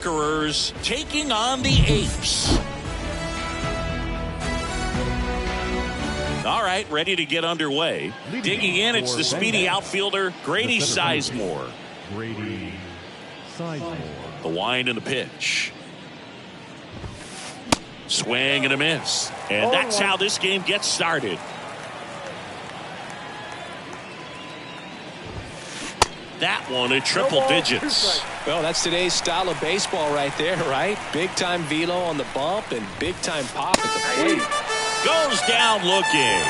Conquerors taking on the Apes. All right, ready to get underway. Digging in, it's the speedy outfielder, Grady Sizemore. Grady Sizemore. The wind and the pitch. Swing and a miss. And that's how this game gets started. That one in triple digits. Well, that's today's style of baseball right there, right? Big-time velo on the bump and big-time pop at the plate. Goes down looking.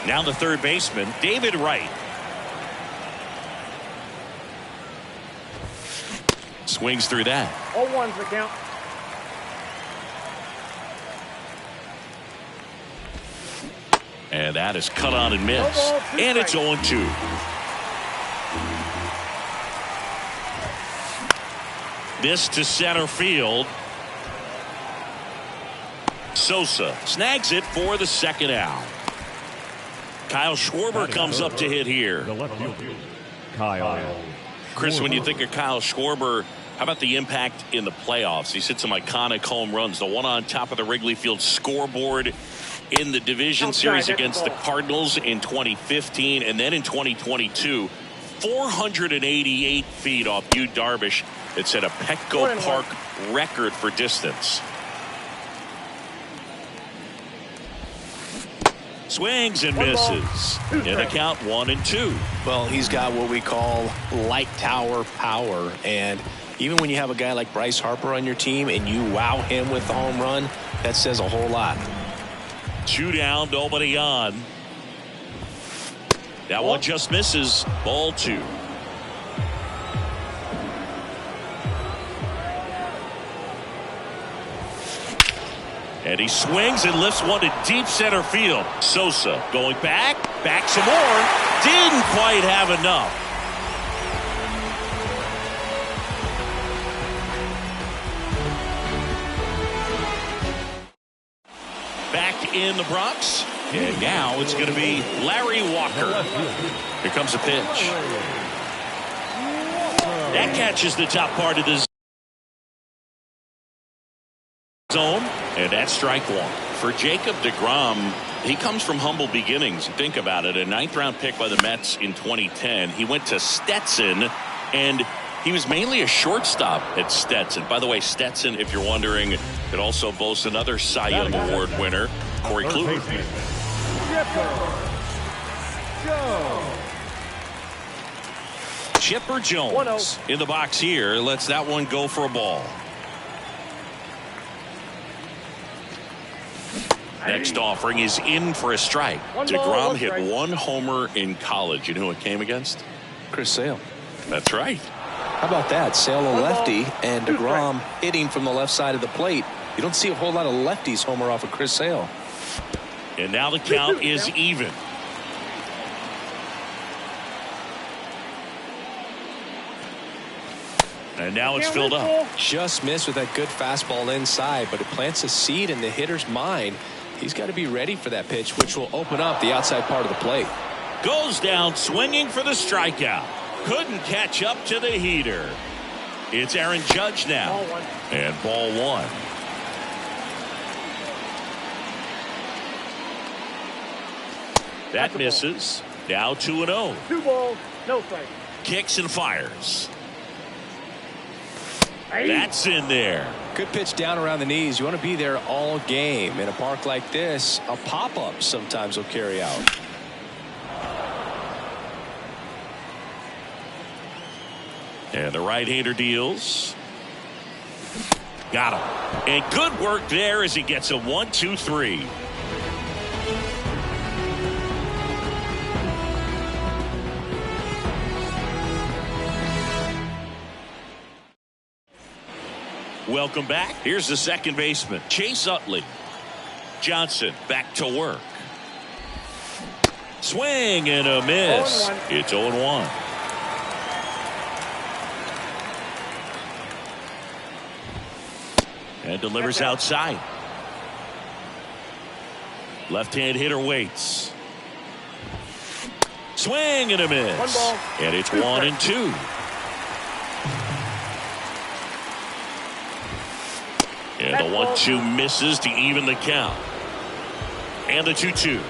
Now the third baseman, David Wright. Swings through that. 0-1's the count. And that is cut on and missed. And it's 0-2. This to center field. Sosa snags it for the second out. Kyle Schwarber comes up to hit here. The left fielder, Kyle. Chris, when you think of Kyle Schwarber, how about the impact in the playoffs? He's hit some iconic home runs. The one on top of the Wrigley Field scoreboard in the division series against the Cardinals in 2015, and then in 2022, 488 feet off Yu Darvish. It set a Petco Park record for distance. Swings and misses. In the count 1-2. Well, he's got what we call light tower power. And even when you have a guy like Bryce Harper on your team and you wow him with the home run, that says a whole lot. 2 down, nobody on. That one just misses. Ball 2. And he swings and lifts one to deep center field. Sosa going back some more. Didn't quite have enough. Back in the Bronx. And now it's going to be Larry Walker. Here comes a pitch. That catches the top part of the zone, and that's strike one. For Jacob deGrom, he comes from humble beginnings. Think about it. A 9th-round pick by the Mets in 2010. He went to Stetson, and he was mainly a shortstop at Stetson. By the way, Stetson, if you're wondering, it also boasts another Cy Young Award winner, Corey Kluber. Chipper Jones in the box here. Lets that one go for a ball. Next offering is in for a strike. deGrom hit 1 homer in college. You know who it came against? Chris Sale. That's right. How about that? Sale a lefty and deGrom hitting from the left side of the plate. You don't see a whole lot of lefties homer off of Chris Sale. And now the count is even. And now it's filled up. Just missed with that good fastball inside, but it plants a seed in the hitter's mind. He's got to be ready for that pitch, which will open up the outside part of the plate. Goes down swinging for the strikeout. Couldn't catch up to the heater. It's Aaron Judge now. And ball 1. That misses. Now 2-0. 2 balls, no strike. Kicks and fires. That's in there. Good pitch down around the knees. You want to be there all game. In a park like this, a pop-up sometimes will carry out. And the right-hander deals. Got him. And good work there as he gets a 1-2-3. Welcome back. Here's the second baseman, Chase Utley. Johnson back to work. Swing and a miss. It's 0-1. And delivers outside. Left-hand hitter waits. Swing and a miss. One ball. And it's 1-2. And the 1-2 misses to even the count. And the 2-2.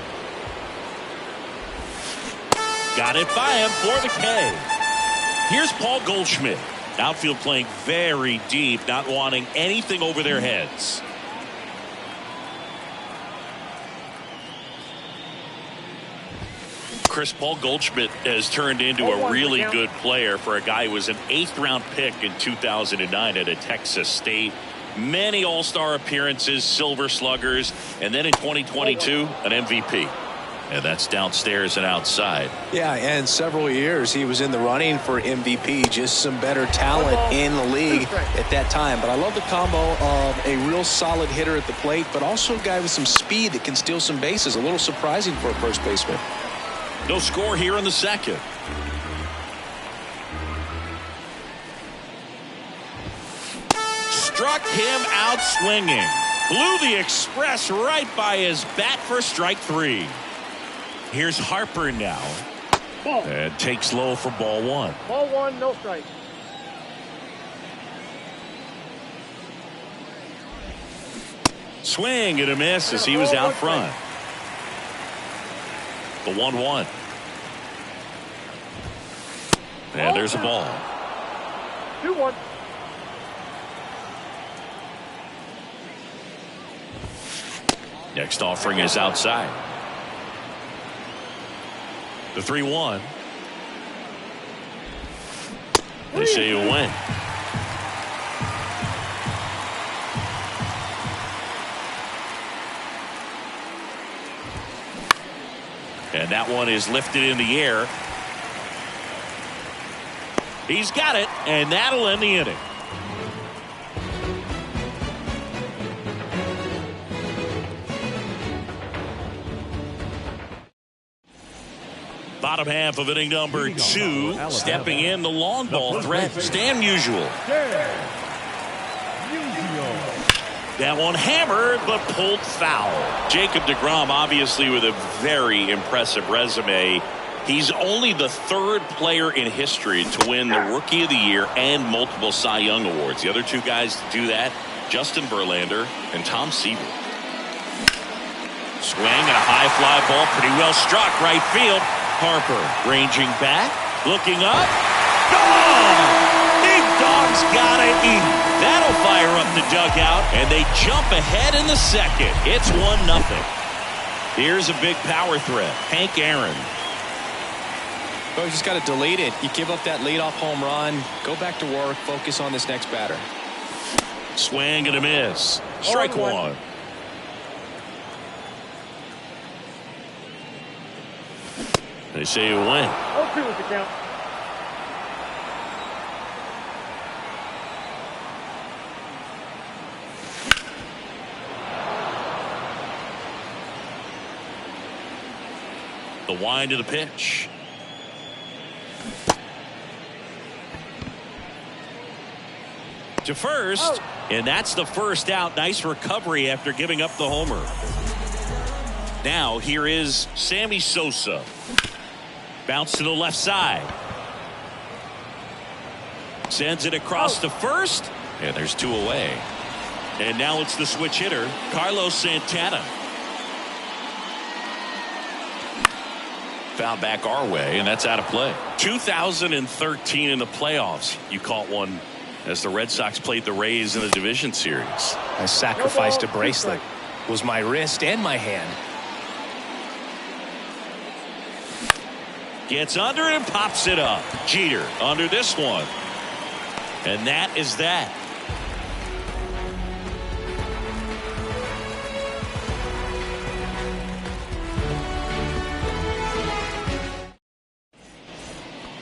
Got it by him for the K. Here's Paul Goldschmidt. Outfield playing very deep, not wanting anything over their heads. Paul Goldschmidt has turned into a really good player for a guy who was an 8th-round pick in 2009 at Texas State. Many All-Star appearances, Silver Sluggers, and then in 2022, an MVP. And that's downstairs and outside. Yeah, and several years he was in the running for MVP. Just some better talent in the league at that time. But I love the combo of a real solid hitter at the plate, but also a guy with some speed that can steal some bases. A little surprising for a first baseman. No score here in the second. Struck him out swinging. Blew the express right by his bat for strike 3. Here's Harper now. Ball. And takes low for ball 1. Ball 1, no strike. Swing and a miss as he was out front. The 1-1. And there's a ball. 2-1. Next offering is outside. The 3-1. They say you win. And that one is lifted in the air. He's got it, and that'll end the inning. Bottom half of inning number 2. Stepping in the long ball threat, Stan Musial. That one hammered, but pulled foul. Jacob deGrom, obviously with a very impressive resume. He's only the 3rd player in history to win the Rookie of the Year and multiple Cy Young awards. The other 2 guys to do that, Justin Verlander and Tom Seaver. Swing and a high fly ball, pretty well struck right field. Harper ranging back, looking up. Gone! Big Dog's gotta eat. That'll fire up the dugout, and they jump ahead in the second. It's 1-0. Here's a big power threat, Hank Aaron. Oh, you just got to delete it. You give up that leadoff home run, go back to work, focus on this next batter. Swing and a miss. Strike 1. They say you win. 0-2 is the count. The wind of the pitch. To first, and that's the first out. Nice recovery after giving up the homer. Now here is Sammy Sosa. Bounce to the left side. Sends it across to first, and there's 2 away. And now it's the switch hitter, Carlos Santana. Foul back our way, and that's out of play. 2013 in the playoffs, you caught one as the Red Sox played the Rays in the division series. I sacrificed a bracelet. It was my wrist and my hand. Gets under it and pops it up. Jeter under this one. And that is that.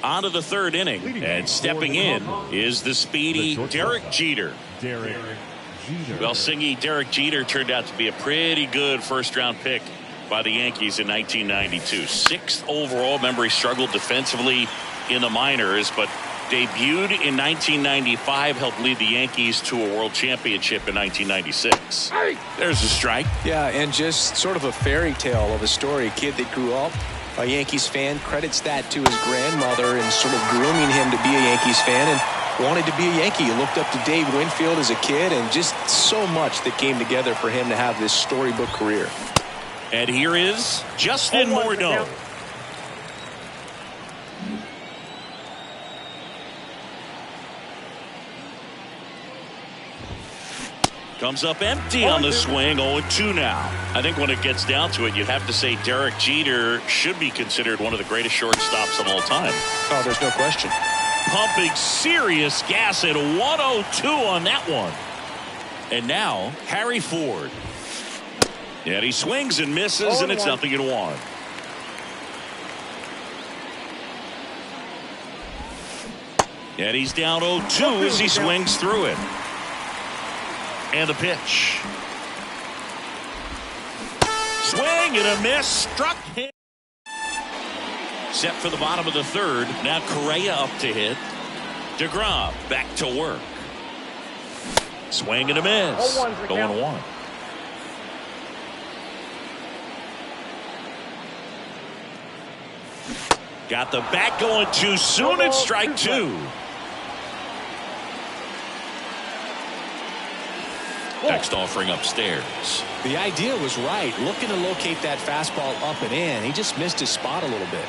On to the 3rd inning, and stepping in is the speedy Derek Jeter. Well, Singy, Derek Jeter turned out to be a pretty good first-round pick by the Yankees in 1992. 6th overall. Remember, he struggled defensively in the minors, but debuted in 1995, helped lead the Yankees to a world championship in 1996. There's a strike. Yeah, and just sort of a fairy tale of a story. A kid that grew up a Yankees fan, credits that to his grandmother and sort of grooming him to be a Yankees fan, and wanted to be a Yankee. He looked up to Dave Winfield as a kid, and just so much that came together for him to have this storybook career. And here is Justin Morneau. Comes up empty on the swing. 0-2 now. I think when it gets down to it, you'd have to say Derek Jeter should be considered one of the greatest shortstops of all time. Oh, there's no question. Pumping serious gas at 102 on that one. And now Harry Ford. And he swings and misses, and it's 0-1. And he's down 0-2 as he swings through it. And the pitch. Swing and a miss. Struck him. Set for the bottom of the third. Now Correa up to hit. DeGrom back to work. Swing and a miss. 0-1. Got the bat going too soon. It's strike two. Next offering upstairs. The idea was right. Looking to locate that fastball up and in. He just missed his spot a little bit.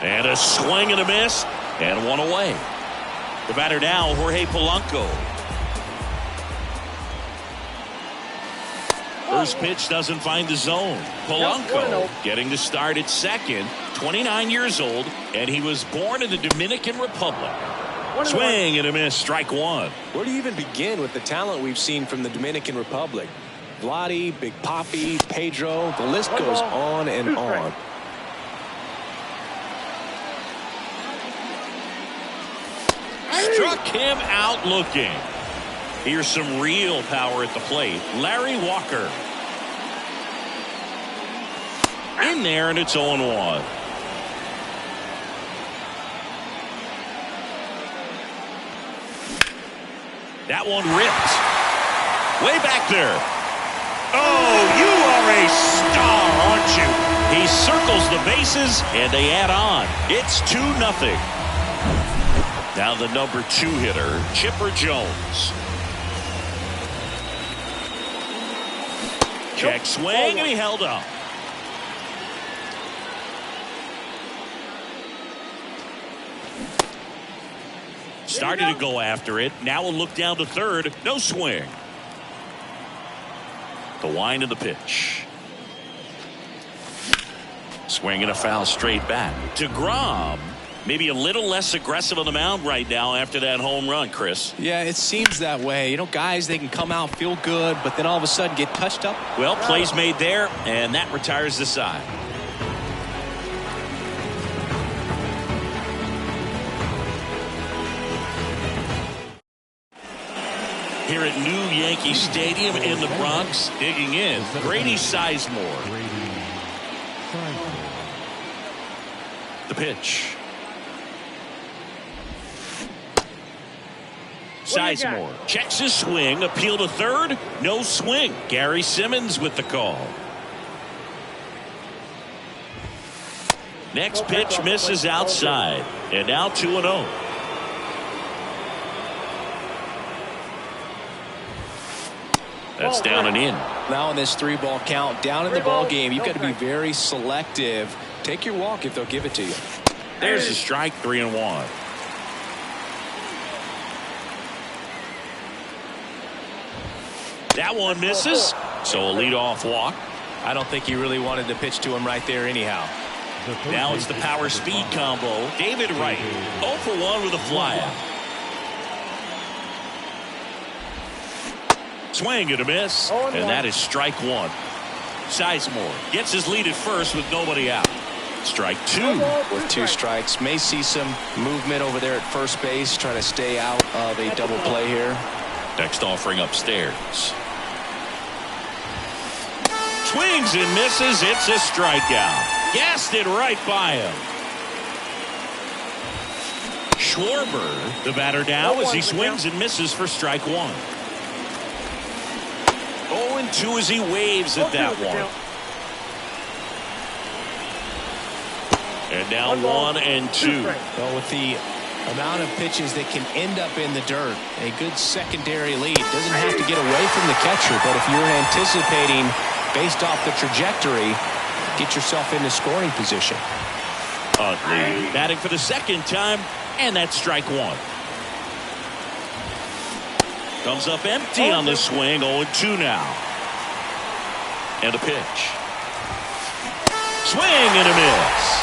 And a swing and a miss. And one away. The batter now, Jorge Polanco. First pitch doesn't find the zone. Polanco getting the start at second. 29 years old. And he was born in the Dominican Republic. Swing and a miss. Strike one. Where do you even begin with the talent we've seen from the Dominican Republic? Vladdy, Big Papi, Pedro, the list goes on and on. Struck him out looking. Here's some real power at the plate. Larry Walker. In there, and it's 0-1. That one ripped. Way back there. Oh, you are a star, aren't you? He circles the bases, and they add on. It's 2-0. Now the number 2 hitter, Chipper Jones. Check swing, and he held up. Started to go after it. Now a look down to third. No swing. The wind of the pitch. Swing and a foul straight back. DeGrom maybe a little less aggressive on the mound right now after that home run, Chris. Yeah, it seems that way. You know, guys, they can come out, feel good, but then all of a sudden get touched up. Well, plays made there, and that retires the side. Here at New Yankee Stadium in the Bronx, digging in, Grady Sizemore. The pitch. Sizemore checks his swing, appeal to third, no swing. Gary Simmons with the call. Next pitch misses outside, and now 2-0. That's down and in. Now in this 3-ball count, down in the ball game, you've got to be very selective. Take your walk if they'll give it to you. There's a strike, 3-1. That one misses, so a leadoff walk. I don't think he really wanted to pitch to him right there anyhow. Now it's the power speed combo. David Wright, 0 for 1 with a flyout. Swing and a miss, and that is strike one. Sizemore gets his lead at first with nobody out. Strike two. With 2 strikes, may see some movement over there at first base, trying to stay out of a double play here. Next offering upstairs. Swings and misses. It's a strikeout. Gassed it right by him. Schwarber, the batter now, as he swings and misses for strike one. 0-2 as he waves at that one. And now 1-2. Well, with the Amount of pitches that can end up in the dirt. A good secondary lead. Doesn't have to get away from the catcher, but if you're anticipating based off the trajectory, get yourself into scoring position. Utley batting for the second time, and that's strike one. Comes up empty on the swing, 0-2 now. And a pitch. Swing and a miss.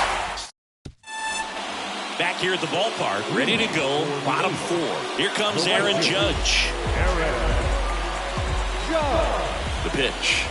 Back here at the ballpark, ready to go, bottom four. Here comes Aaron Judge. The pitch.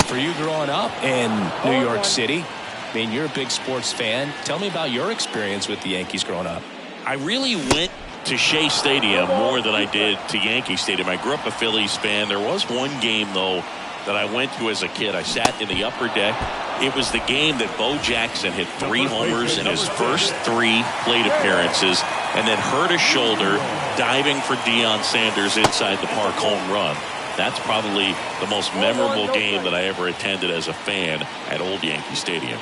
For you growing up in New York City, I mean, you're a big sports fan. Tell me about your experience with the Yankees growing up. I really went to Shea Stadium more than I did to Yankee Stadium. I grew up a Phillies fan. There was one game, though, that I went to as a kid. I sat in the upper deck. It was the game that Bo Jackson hit 3 homers in his first 3 plate appearances and then hurt his shoulder diving for Deion Sanders inside the park home run. That's probably the most memorable game that I ever attended as a fan at Old Yankee Stadium.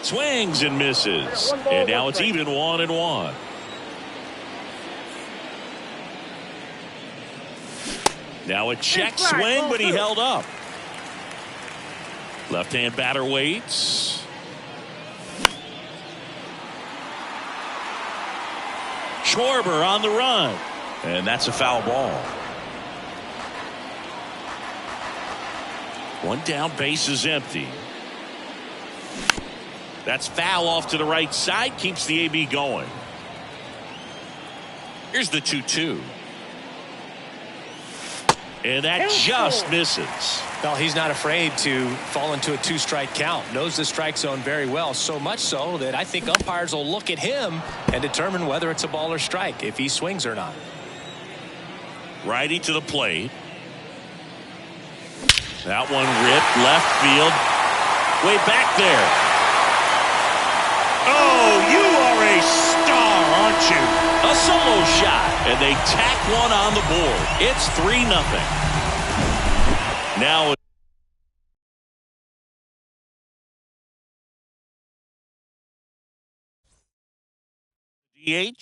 Swings and misses. And now it's even 1-1. Now a check swing, but he held up. Left-hand batter waits. Schwarber on the run. And that's a foul ball. 1 down, base is empty. That's foul off to the right side. Keeps the AB going. Here's the 2-2. And that just misses. Well, he's not afraid to fall into a 2-strike count. Knows the strike zone very well, so much so that I think umpires will look at him and determine whether it's a ball or strike, if he swings or not. Righty to the plate. That one ripped left field. Way back there. Oh, you are a star, aren't you? A solo shot, and they tack one on the board. It's 3-0. Now DH.